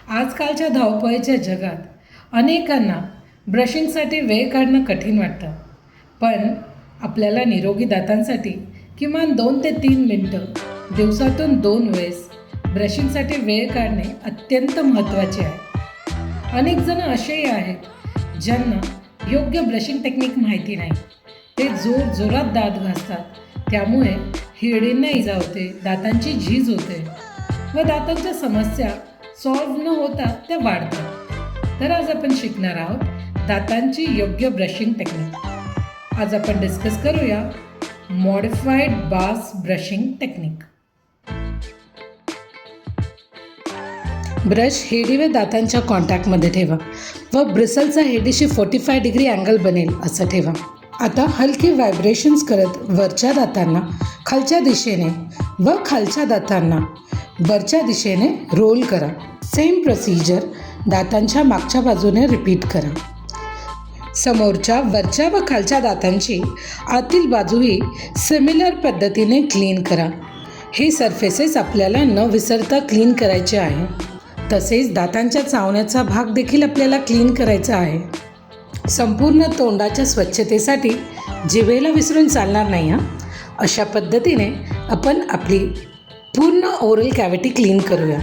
आजकालच्या धावपळीच्या जगात अनेकांना ब्रशिंगसाठी वेळ काढणं कठीण वाटतं. पण आपल्याला निरोगी दातांसाठी किमान 2 ते 3 मिनटं दिवसातून 2 वेळेस ब्रशिंगसाठी वेळ काढणे अत्यंत महत्त्वाचे आहे. अनेक जण असेही आहेत ज्यांना योग्य ब्रशिंग टेक्निक माहिती नाही. ते जोरात दात घासतात, त्यामुळे हिरडींना इजा होते, दातांची झीज होते व दातांच्या समस्या सॉल्व्ह न होता त्या वाढतात. तर आज आपण शिकणार आहोत दातांची योग्य ब्रशिंग टेक्निक. आज आपण डिस्कस करूया मॉडिफाईड बास ब्रशिंग टेक्निक. ब्रश हेडी व दातांच्या कॉन्टॅक्टमध्ये ठेवा व ब्रिसलचा हेडीशी 45 डिग्री अँगल बनेल असं ठेवा. आता हलके व्हायब्रेशन्स करत वरच्या दातांना खालच्या दिशेने व खालच्या दातांना वरच्या दिशेने रोल करा. सेम प्रोसिजर दातांच्या मागच्या बाजूने रिपीट करा. समोरच्या वरच्या व खालच्या दातांची आतील बाजूही सिमिलर पद्धतीने क्लीन करा. हे सरफेसेस आपल्याला न विसरता क्लीन करायचे आहे. तसेच दातांच्या चावण्याचा भाग देखील आपल्याला क्लीन करायचा आहे. संपूर्ण तोंडाच्या स्वच्छतेसाठी जिभेला विसरून चालणार नाही हां. अशा पद्धतीने आपण आपली पूर्ण ओरल कॅव्हिटी क्लीन करूया.